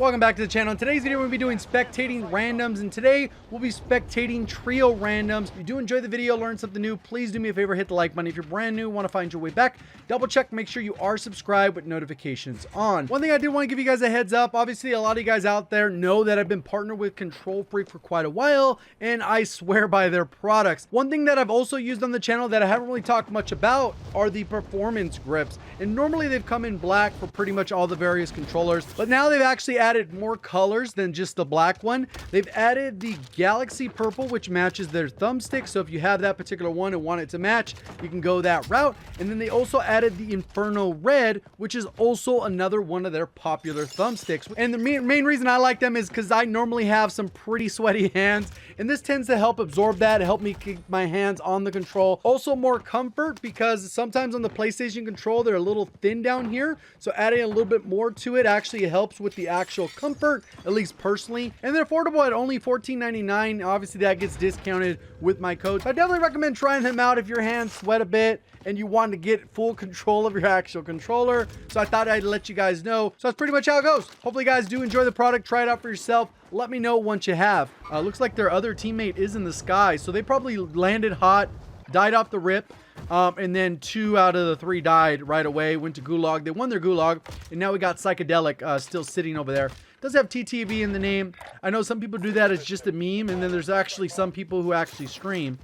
Welcome back to the channel. In today's video, we'll be doing spectating randoms, and today we'll be spectating trio randoms. If you do enjoy the video, learn something new, please do me a favor, hit the like button. If you're brand new, want to find your way back, double check, make sure you are subscribed with notifications on. One thing I do want to give you guys a heads up, obviously a lot of you guys out there know that I've been partnered with Kontrol Freek for quite a while, and I swear by their products. One thing that I've also used on the channel that I haven't really talked much about are the performance grips, and normally they've come in black for pretty much all the various controllers, but now they've actually added more colors than just the black one. They've added the galaxy purple, which matches their thumbstick, so if you have that particular one and want it to match, you can go that route. And then they also added the inferno red, which is also another one of their popular thumbsticks. And the main reason I like them is because I normally have some pretty sweaty hands, and this tends to help absorb that, help me keep my hands on the control. Also more comfort, because sometimes on the PlayStation control they're a little thin down here, so adding a little bit more to it actually helps with the actual comfort, at least personally. And they're affordable at only $14.99. Obviously that gets discounted with my code, so I definitely recommend trying them out if your hands sweat a bit and you want to get full control of your actual controller. So I thought I'd let you guys know. So that's pretty much how it goes. Hopefully you guys do enjoy the product, try it out for yourself, let me know once you have. Looks like their other teammate is in the sky, so they probably landed hot, died off the rip, and then 2 out of the 3 died right away, went to gulag. They won their gulag, and now we got psychedelic still sitting over there. Does have TTV in the name. I know some people do that as just a meme, and then there's actually some people who actually stream.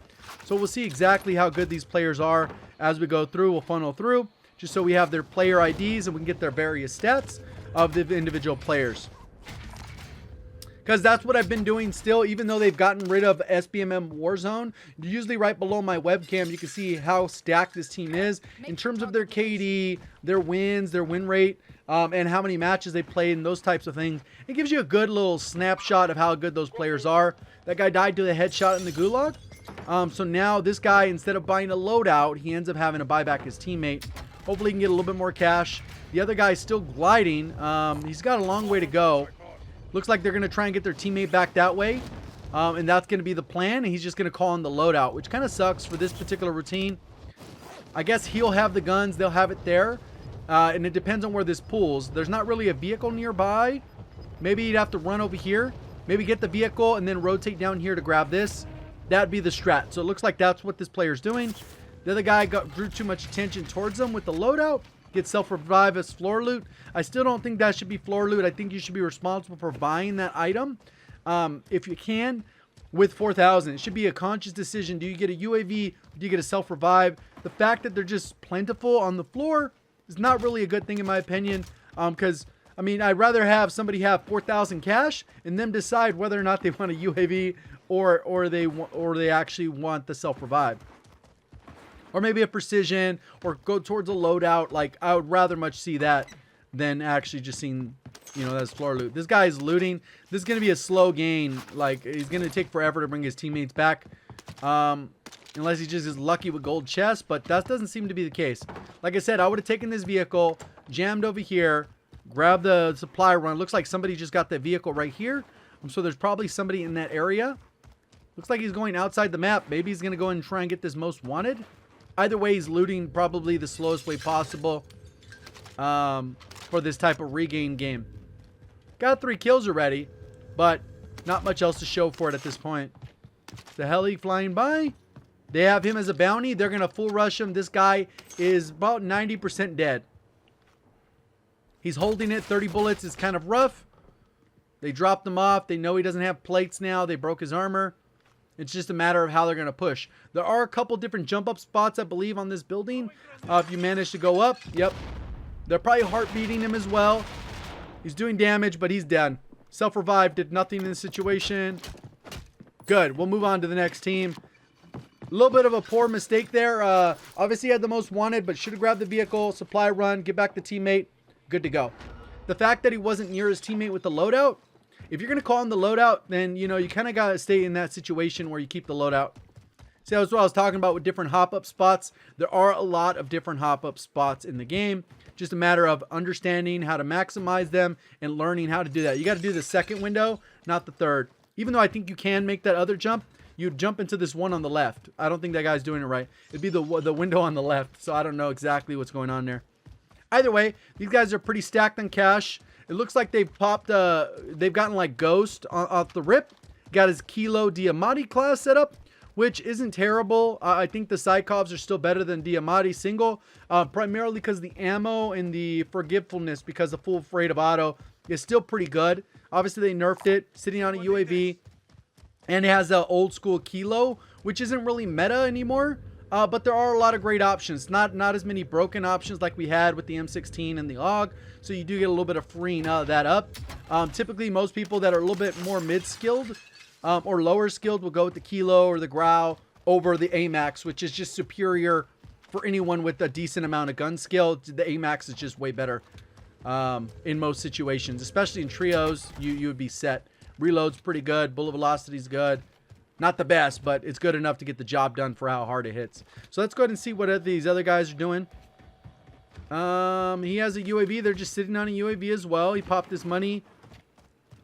So we'll see exactly how good these players are as we go through. We'll funnel through just so we have their player IDs and we can get their various stats of the individual players. Because that's what I've been doing still, even though they've gotten rid of SBMM Warzone. Usually right below my webcam, you can see how stacked this team is in terms of their KD, their wins, their win rate, and how many matches they played and those types of things. It gives you a good little snapshot of how good those players are. That guy died to the headshot in the gulag. So now this guy, instead of buying a loadout, he ends up having to buy back his teammate. Hopefully he can get a little bit more cash. The other guy's still gliding. He's got a long way to go. Looks like they're going to try and get their teammate back that way. And that's going to be the plan. And he's just going to call in the loadout, which kind of sucks for this particular routine. I guess he'll have the guns. They'll have it there. And it depends on where this pulls. There's not really a vehicle nearby. Maybe you'd have to run over here. Maybe get the vehicle and then rotate down here to grab this. That'd be the strat. So it looks like that's what this player's doing. The other guy drew too much attention towards them with the loadout. Get self-revive as floor loot. I still don't think that should be floor loot. I think you should be responsible for buying that item. If you can, with 4,000. It should be a conscious decision. Do you get a UAV? Do you get a self-revive? The fact that they're just plentiful on the floor is not really a good thing in my opinion. Because, I mean, I'd rather have somebody have 4,000 cash and them decide whether or not they want a UAV or they actually want the self-revive. Or maybe a precision, or go towards a loadout. Like, I would rather much see that than actually just seeing, you know, that's floor loot. This guy is looting. This is going to be a slow gain. Like, he's going to take forever to bring his teammates back. Unless he just is lucky with gold chests, but that doesn't seem to be the case. Like I said, I would have taken this vehicle, jammed over here, grabbed the supply run. Looks like somebody just got the vehicle right here. So there's probably somebody in that area. Looks like he's going outside the map. Maybe he's going to go and try and get this most wanted. Either way, he's looting probably the slowest way possible for this type of regain game. Got 3 kills already, but not much else to show for it at this point. The heli flying by. They have him as a bounty. They're going to full rush him. This guy is about 90% dead. He's holding it. 30 bullets is kind of rough. They dropped him off. They know he doesn't have plates now. They broke his armor. It's just a matter of how they're going to push. There are a couple different jump up spots, I believe, on this building. If you manage to go up, yep. They're probably heart beating him as well. He's doing damage, but he's done. Self-revive did nothing in this situation. Good. We'll move on to the next team. A little bit of a poor mistake there. Obviously, he had the most wanted, but should have grabbed the vehicle, supply run, get back the teammate. Good to go. The fact that he wasn't near his teammate with the loadout, if you're going to call him the loadout, then, you know, you kind of got to stay in that situation where you keep the loadout. See, that's what I was talking about with different hop-up spots. There are a lot of different hop-up spots in the game. Just a matter of understanding how to maximize them and learning how to do that. You got to do the second window, not the third. Even though I think you can make that other jump, you jump into this one on the left. I don't think that guy's doing it right. It'd be the window on the left, so I don't know exactly what's going on there. Either way, these guys are pretty stacked on cash. It looks like they've popped, they've gotten like Ghost off the rip. Got his Kilo Diamati class set up, which isn't terrible. I think the Cyclops are still better than Diamati single, primarily because the ammo and the forgetfulness, because the full freight of auto is still pretty good. Obviously, they nerfed it, sitting on a UAV, and it has the old school Kilo, which isn't really meta anymore. But there are a lot of great options. Not as many broken options like we had with the M16 and the AUG. So you do get a little bit of freeing that up. Typically, most people that are a little bit more mid-skilled or lower skilled will go with the Kilo or the Grau over the AMAX, which is just superior for anyone with a decent amount of gun skill. The AMAX is just way better in most situations, especially in trios. You would be set. Reload's pretty good. Bullet velocity's good. Not the best, but it's good enough to get the job done for how hard it hits. So let's go ahead and see what these other guys are doing. He has a UAV. They're just sitting on a UAV as well. He popped his money.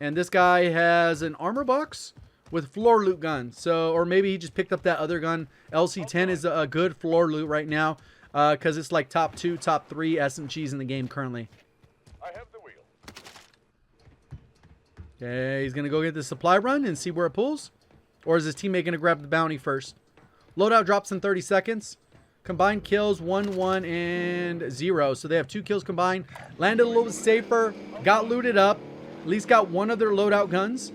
And this guy has an armor box with floor loot gun. So, or maybe he just picked up that other gun. LC-10 is a good floor loot right now because it's like top 2, top 3 SMGs in the game currently. I have the wheel. Okay, he's going to go get the supply run and see where it pulls. Or is his teammate going to grab the bounty first? Loadout drops in 30 seconds. Combined kills 1, 1, and 0. So they have 2 kills combined. Landed a little bit safer. Got looted up. At least got one of their loadout guns.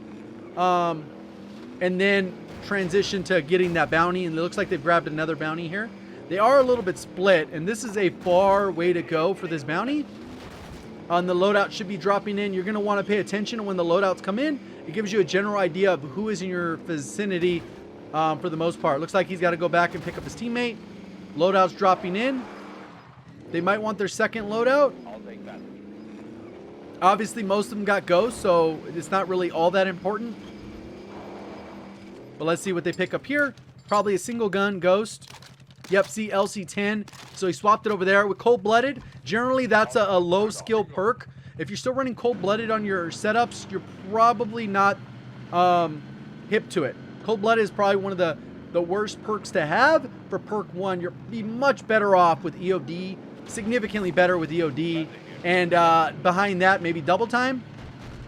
And then transitioned to getting that bounty. And it looks like they've grabbed another bounty here. They are a little bit split. And this is a far way to go for this bounty. The loadout should be dropping in. You're going to want to pay attention when the loadouts come in. It gives you a general idea of who is in your vicinity for the most part. Looks like he's got to go back and pick up his teammate. Loadout's dropping in. They might want their second loadout. I'll take that. Obviously, most of them got Ghost, so it's not really all that important. But let's see what they pick up here. Probably a single gun, Ghost. Yep, see LC-10. So he swapped it over there with Cold-Blooded. Generally, that's a low skill perk. If you're still running Cold-Blooded on your setups, you're probably not hip to it. Cold-Blooded is probably one of the worst perks to have. For perk 1, you'll be much better off with EOD. Significantly better with EOD. And behind that, maybe double time.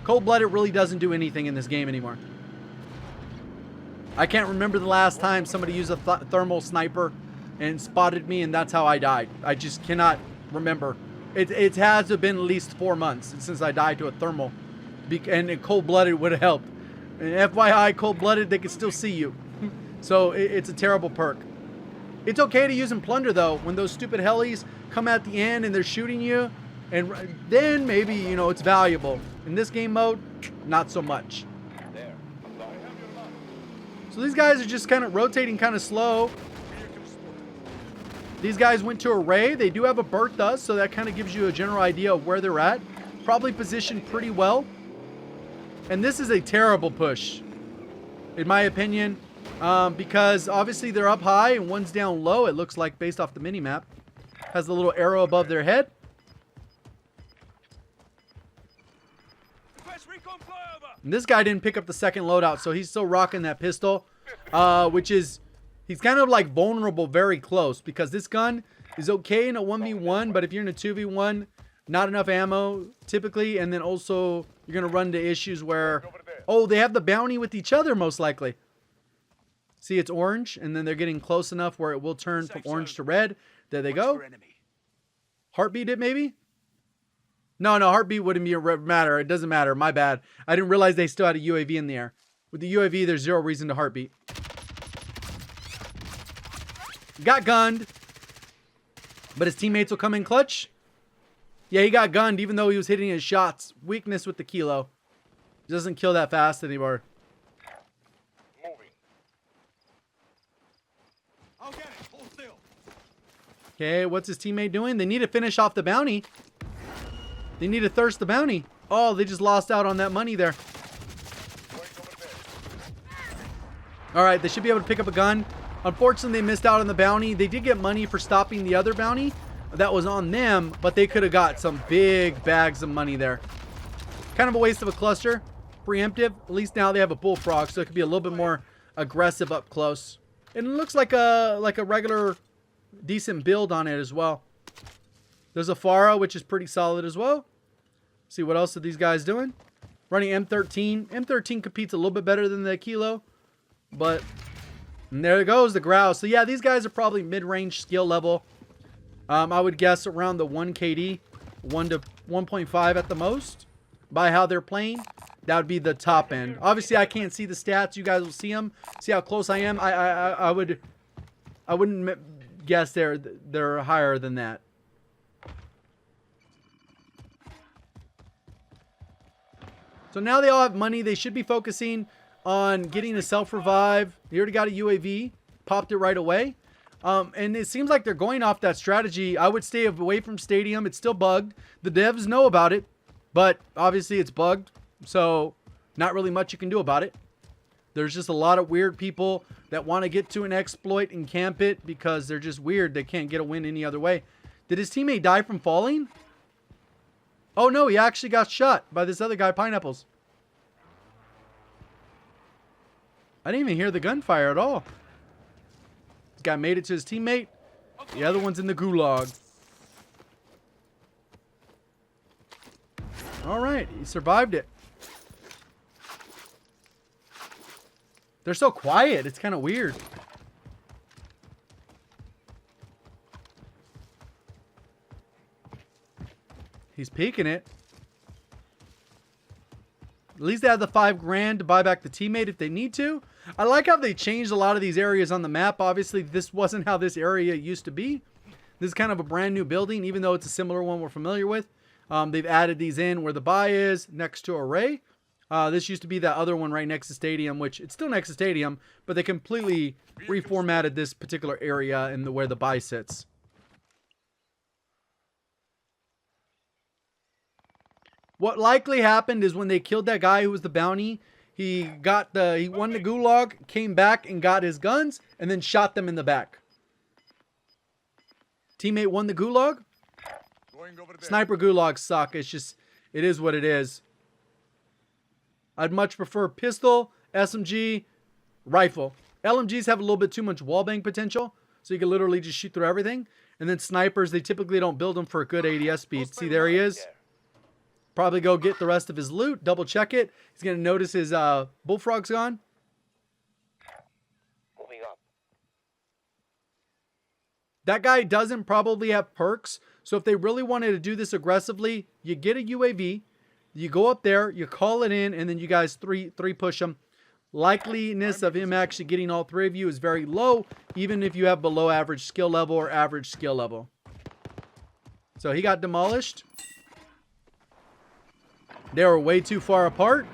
Cold-Blooded really doesn't do anything in this game anymore. I can't remember the last time somebody used a thermal sniper and spotted me, and that's how I died. I just cannot remember. It has to have been at least 4 months since I died to a thermal. And Cold-Blooded would have helped. And FYI, Cold-Blooded, they can still see you. So it's a terrible perk. It's okay to use in Plunder, though, when those stupid helis come at the end and they're shooting you. And then maybe, you know, it's valuable. In this game mode, not so much. There. So these guys are just kind of rotating kind of slow. These guys went to array. They do have a Bertha, so that kind of gives you a general idea of where they're at. Probably positioned pretty well. And this is a terrible push, in my opinion, because obviously they're up high and one's down low, it looks like, based off the mini-map. Has the little arrow above their head. And this guy didn't pick up the second loadout, so he's still rocking that pistol, which is... He's kind of like vulnerable very close because this gun is okay in a 1v1, but if you're in a 2v1, not enough ammo typically, and then also you're going to run into issues where, oh, they have the bounty with each other most likely. See, it's orange, and then they're getting close enough where it will turn from orange to red. There they go. Heartbeat it maybe? No, heartbeat wouldn't be a matter. It doesn't matter. My bad. I didn't realize they still had a UAV in the air. With the UAV, there's zero reason to heartbeat. Got gunned, but his teammates will come in clutch. Yeah, he got gunned even though he was hitting his shots. Weakness with the Kilo. Doesn't kill that fast anymore. Moving. I'll get it. Hold still. Okay, what's his teammate doing? They need to finish off the bounty. They need to thirst the bounty. Oh, they just lost out on that money there. All right, they should be able to pick up a gun. Unfortunately, they missed out on the bounty. They did get money for stopping the other bounty that was on them, but they could have got some big bags of money there. Kind of a waste of a cluster. Preemptive. At least now they have a bullfrog, so it could be a little bit more aggressive up close. And it looks like a regular decent build on it as well. There's a Farah, which is pretty solid as well. See what else are these guys doing. Running M13. M13 competes a little bit better than the Kilo. But and there goes the Growl. So yeah, these guys are probably mid-range skill level. I would guess around the 1 KD. 1 to 1.5 at the most. By how they're playing. That would be the top end. Obviously, I can't see the stats. You guys will see them. See how close I am. I wouldn't guess they're higher than that. So now they all have money. They should be focusing on getting a self-revive. They already got a UAV. Popped it right away. And it seems like they're going off that strategy. I would stay away from Stadium. It's still bugged. The devs know about it. But obviously it's bugged. So not really much you can do about it. There's just a lot of weird people that want to get to an exploit and camp it because they're just weird. They can't get a win any other way. Did his teammate die from falling? Oh no, he actually got shot by this other guy, Pineapples. I didn't even hear the gunfire at all. This guy made it to his teammate. The other one's in the gulag. All right, he survived it. They're so quiet. It's kind of weird. He's peeking it. At least they have the $5 grand to buy back the teammate if they need to. I like how they changed a lot of these areas on the map. Obviously, this wasn't how this area used to be. This is kind of a brand new building, even though it's a similar one we're familiar with. They've added these in where the buy is next to Array. This used to be that other one right next to Stadium, which it's still next to Stadium, but they completely reformatted this particular area and where the buy sits. What likely happened is when they killed that guy who was the bounty, he won the gulag, came back and got his guns, and then shot them in the back. Teammate won the gulag. Sniper gulags suck. It's just, it is what it is. I'd much prefer pistol, SMG, rifle. LMGs have a little bit too much wallbang potential, so you can literally just shoot through everything. And then snipers, they typically don't build them for a good ADS speed. See, there he is. Probably go get the rest of his loot, double check it. He's going to notice his bullfrog's gone. Moving up. That guy doesn't probably have perks. So if they really wanted to do this aggressively, you get a UAV, you go up there, you call it in, and then you guys three push him. Likeliness of him actually getting all three of you is very low, even if you have below average skill level or average skill level. So he got demolished. They were way too far apart.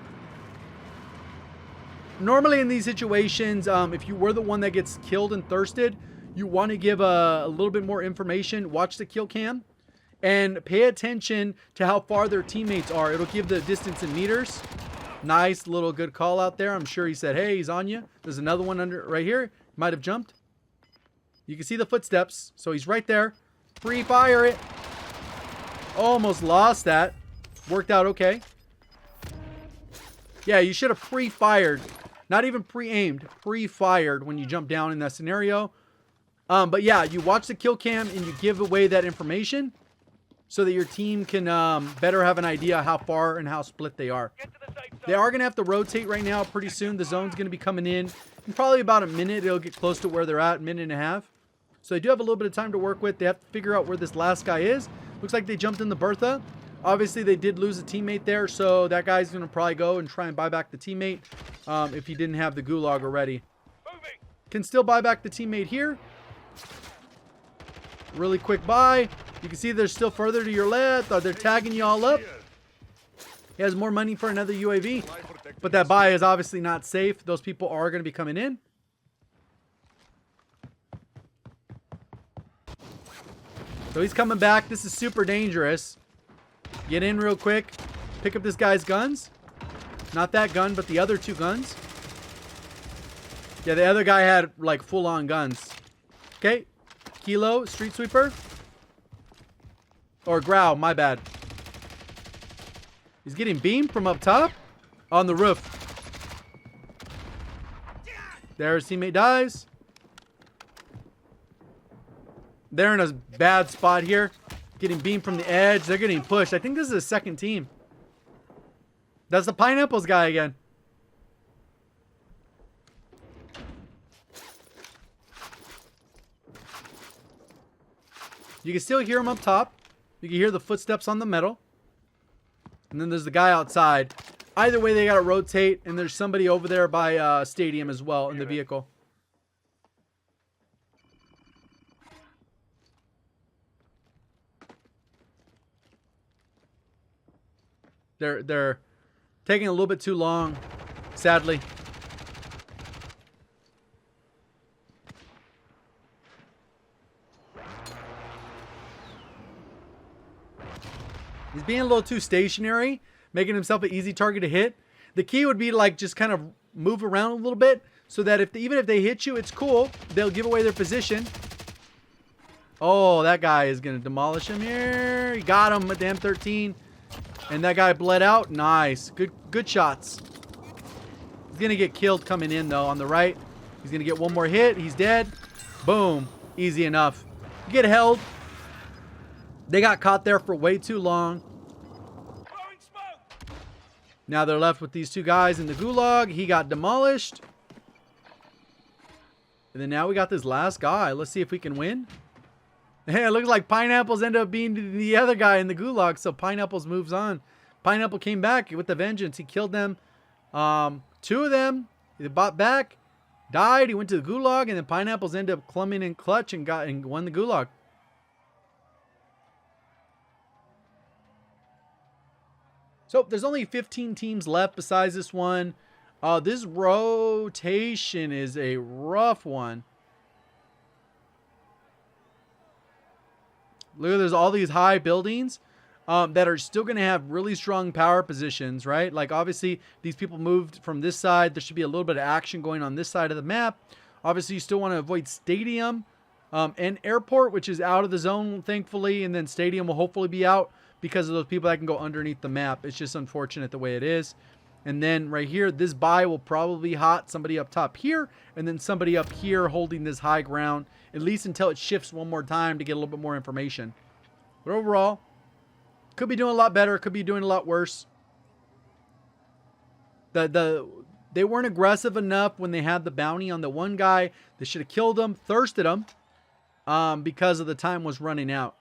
Normally in these situations, if you were the one that gets killed and thirsted, you want to give a little bit more information. Watch the kill cam and pay attention to how far their teammates are. It'll give the distance in meters. Nice little good call out there. I'm sure he said, hey, he's on you. There's another one under right here. Might have jumped. You can see the footsteps. So he's right there. Free fire it. Almost lost that. Worked out okay. Yeah, you should have pre-fired. Not even pre-aimed. Pre-fired when you jump down in that scenario. But yeah, you watch the kill cam and you give away that information so that your team can better have an idea how far and how split they are. They are going to have to rotate right now pretty soon. The zone's going to be coming in probably about a minute. It'll get close to where they're at, minute and a half. So they do have a little bit of time to work with. They have to figure out where this last guy is. Looks like they jumped in the Bertha. Obviously, they did lose a teammate there, so that guy's going to probably go and try and buy back the teammate if he didn't have the gulag already. Can still buy back the teammate here. Really quick buy. You can see they're still further to your left. They're tagging you all up. He has more money for another UAV, but that buy is obviously not safe. Those people are going to be coming in. So he's coming back. This is super dangerous. Get in real quick. Pick up this guy's guns. Not that gun, but the other two guns. Yeah, the other guy had like full-on guns. Okay. Kilo, street sweeper. Or growl, my bad. He's getting beamed from up top. On the roof. There, his teammate dies. They're in a bad spot here. Getting beamed from the edge. They're getting pushed. I think this is a second team. That's the pineapples guy again. You can still hear him up top. You can hear the footsteps on the metal. And then there's the guy outside. Either way, they got to rotate. And there's somebody over there by Stadium as well in the vehicle. They're taking a little bit too long, sadly. He's being a little too stationary, making himself an easy target to hit. The key would be to like just kind of move around a little bit so that even if they hit you, it's cool. They'll give away their position. Oh, that guy is going to demolish him here. He got him with the M13. And that guy bled out. Nice. Good shots. He's going to get killed coming in, though, on the right. He's going to get one more hit. He's dead. Boom. Easy enough. Get held. They got caught there for way too long. Now they're left with these two guys in the gulag. He got demolished. And then now we got this last guy. Let's see if we can win. Hey, it looks like Pineapples ended up being the other guy in the gulag, so Pineapples moves on. Pineapple came back with the vengeance. He killed them. Two of them, he bought back, died. He went to the gulag, and then Pineapples ended up clumbing in clutch and won the gulag. So there's only 15 teams left besides this one. This rotation is a rough one. Look, there's all these high buildings that are still going to have really strong power positions, right? Like, obviously, these people moved from this side. There should be a little bit of action going on this side of the map. Obviously, you still want to avoid Stadium and Airport, which is out of the zone, thankfully. And then Stadium will hopefully be out because of those people that can go underneath the map. It's just unfortunate the way it is. And then right here, this buy will probably be hot. Somebody up top here, and then somebody up here holding this high ground, at least until it shifts one more time to get a little bit more information. But overall, could be doing a lot better, could be doing a lot worse. They weren't aggressive enough when they had the bounty on the one guy. They should have killed him, thirsted him, because of the time was running out.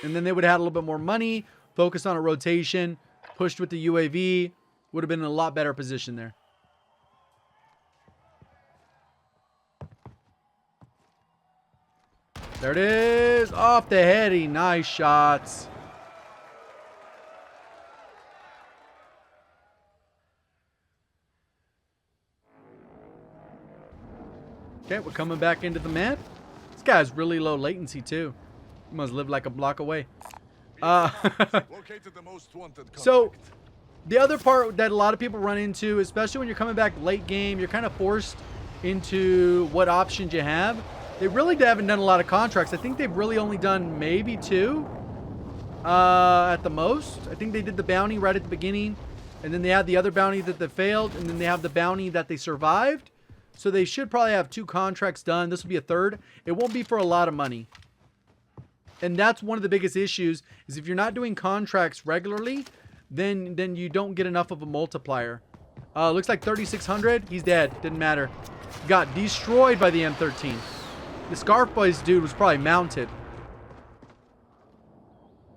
And then they would have had a little bit more money, focused on a rotation, pushed with the UAV, would have been in a lot better position there. There it is. Off the heady. Nice shots. Okay, we're coming back into the map. This guy's really low latency too. He must live like a block away. So the other part that a lot of people run into, especially when you're coming back late game, you're kind of forced into what options you have. They really haven't done a lot of contracts. I think they've really only done maybe 2 at the most. I think they did the bounty right at the beginning, and then they had the other bounty that they failed, and then they have the bounty that they survived. So they should probably have 2 contracts done. This will be a third. It won't be for a lot of money. And that's one of the biggest issues, is if you're not doing contracts regularly, then you don't get enough of a multiplier. Looks like 3,600. He's dead. Didn't matter. Got destroyed by the M13. The Scarf Boys dude was probably mounted.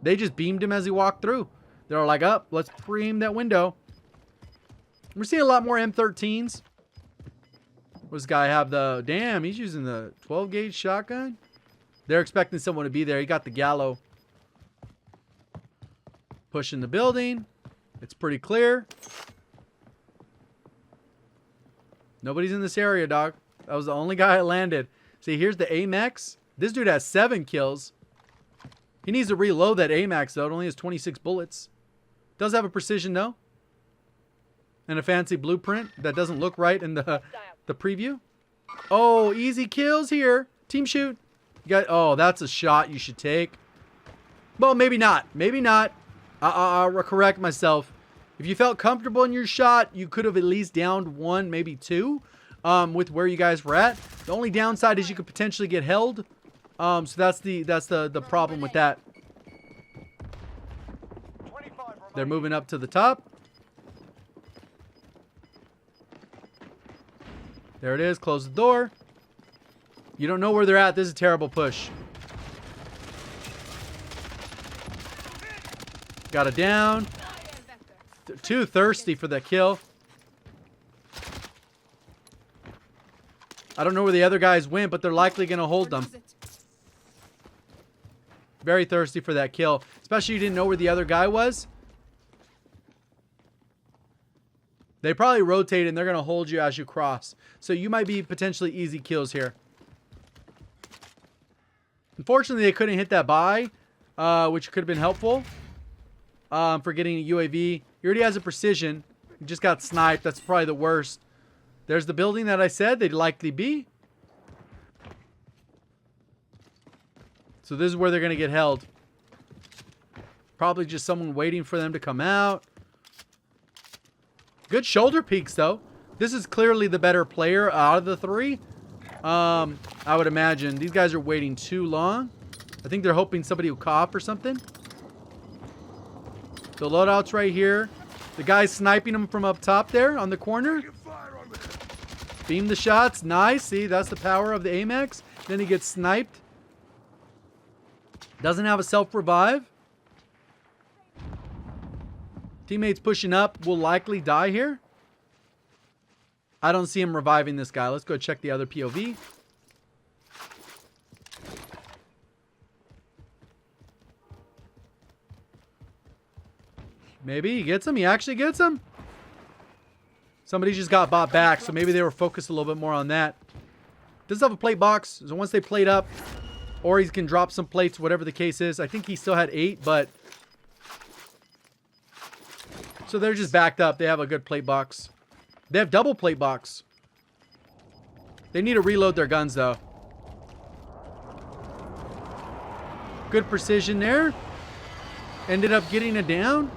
They just beamed him as he walked through. They're like, up, let's pre-aim that window. We're seeing a lot more M13s. What does this guy have? The damn, he's using the 12 gauge shotgun. They're expecting someone to be there. He got the Gallo. Pushing the building. It's pretty clear. Nobody's in this area, dog. That was the only guy that landed. See, here's the AMAX. This dude has 7 kills. He needs to reload that AMAX, though. It only has 26 bullets. Does have a precision, though. And a fancy blueprint that doesn't look right in the preview. Oh, easy kills here. Team shoot. You got, oh, that's a shot you should take. Well, maybe not. Maybe not. I'll correct myself. If you felt comfortable in your shot, you could have at least downed 1, maybe 2. With where you guys were at. The only downside is you could potentially get held. So that's the problem with that. They're moving up to the top. There it is. Close the door. You don't know where they're at. This is a terrible push. Got it down. Too thirsty for that kill. I don't know where the other guys went, but they're likely going to hold them. Very thirsty for that kill. Especially you didn't know where the other guy was. They probably rotate and they're going to hold you as you cross. So you might be potentially easy kills here. Unfortunately, they couldn't hit that buy, which could have been helpful for getting a UAV. He already has a precision. He just got sniped. That's probably the worst. There's the building that I said they'd likely be. So this is where they're going to get held. Probably just someone waiting for them to come out. Good shoulder peeks, though. This is clearly the better player out of the three. I would imagine. These guys are waiting too long. I think they're hoping somebody will cop or something. The loadout's right here. The guy's sniping them from up top there on the corner. Beam the shots. Nice. See, that's the power of the AMAX. Then he gets sniped. Doesn't have a self-revive. Teammates pushing up. Will likely die here. I don't see him reviving this guy. Let's go check the other POV. Maybe he gets him. He actually gets him. Somebody just got bought back, so maybe they were focused a little bit more on that. Does have a plate box, so once they plate up, or he can drop some plates, whatever the case is. I think he still had 8, but... So they're just backed up. They have a good plate box. They have double plate box. They need to reload their guns, though. Good precision there. Ended up getting it down.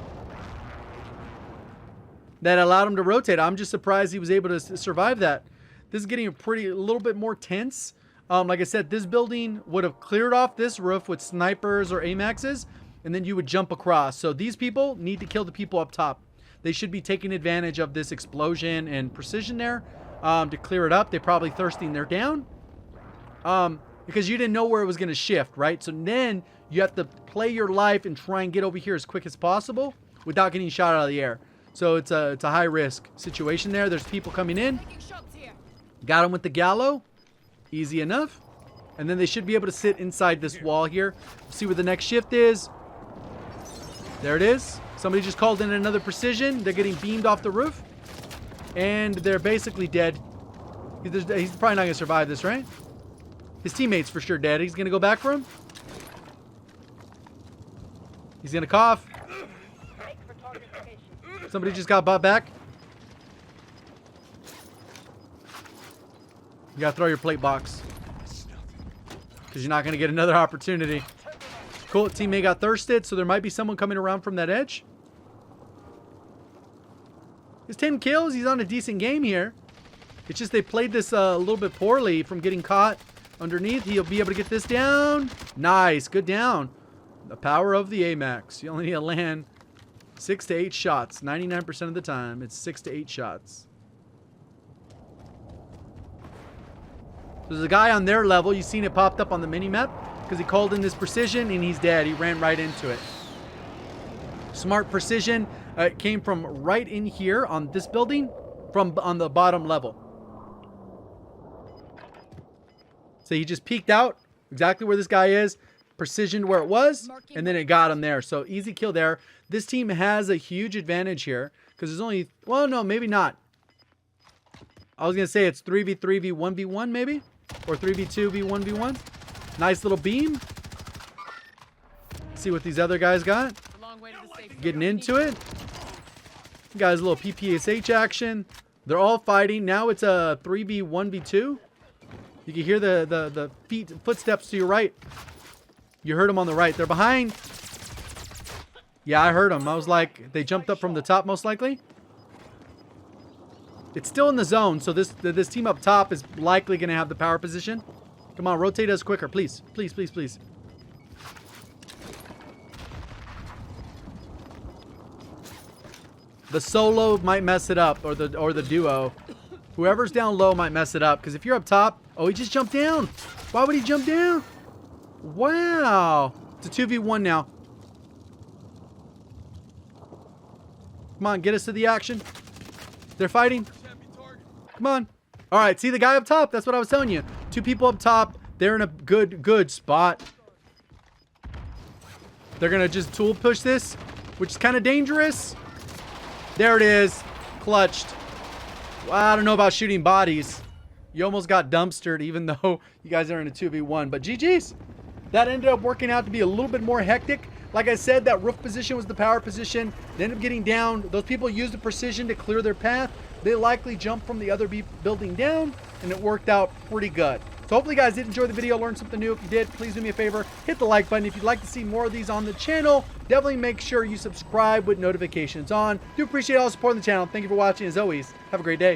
That allowed him to rotate. I'm just surprised he was able to survive that. This is getting a little bit more tense. Like I said, this building would have cleared off this roof with snipers or AMAXs, and then you would jump across. So these people need to kill the people up top. They should be taking advantage of this explosion and precision there to clear it up. They're probably thirsty and they're down because you didn't know where it was going to shift, right? So then you have to play your life and try and get over here as quick as possible without getting shot out of the air. So it's a high risk situation there. There's people coming in. Got him with the gallo. Easy enough. And then they should be able to sit inside this wall here. See where the next shift is. There it is. Somebody just called in another precision. They're getting beamed off the roof. And they're basically dead. He's probably not going to survive this, right? His teammate's for sure dead. He's going to go back for him. He's going to cough. Somebody just got bought back. You got to throw your plate box. Because you're not going to get another opportunity. Cool. Teammate got thirsted, so there might be someone coming around from that edge. He's 10 kills. He's on a decent game here. It's just they played this a little bit poorly from getting caught underneath. He'll be able to get this down. Nice. Good down. The power of the AMAX. You only need to land 6 to 8 shots. 99% of the time, it's 6 to 8 shots. There's a guy on their level. You've seen it popped up on the mini-map because he called in this precision and he's dead. He ran right into it. Smart precision. It came from right in here on this building from on the bottom level. So he just peeked out exactly where this guy is. Precision where it was, and then it got him there. So easy kill there. This team has a huge advantage here because there's only, well, no, maybe not. I was going to say it's 3v3v1v1 maybe, or 3v2v1v1. Nice little beam. See what these other guys got. Getting into it. Guys, a little PPSH action. They're all fighting. Now it's a 3v1v2. You can hear the footsteps to your right. You heard them on the right. They're behind. Yeah, I heard them. I was like, they jumped up from the top most likely. It's still in the zone, so this team up top is likely going to have the power position. Come on, rotate us quicker, please. Please, please, please. The solo might mess it up, or the duo. Whoever's down low might mess it up, because if you're up top... Oh, he just jumped down. Why would he jump down? Wow. It's a 2v1 now. Come on, get us to the action. They're fighting. Come on. All right, see the guy up top? That's what I was telling you. 2 people up top. They're in a good spot. They're going to just tool push this, which is kind of dangerous. There it is. Clutched. Well, I don't know about shooting bodies. You almost got dumpstered, even though you guys are in a 2v1. But GG's. That ended up working out to be a little bit more hectic. Like I said, that roof position was the power position. They ended up getting down. Those people used the precision to clear their path. They likely jumped from the other building down, and it worked out pretty good. So hopefully you guys did enjoy the video, learned something new. If you did, please do me a favor, hit the like button. If you'd like to see more of these on the channel, definitely make sure you subscribe with notifications on. Do appreciate all the support on the channel. Thank you for watching. As always, have a great day.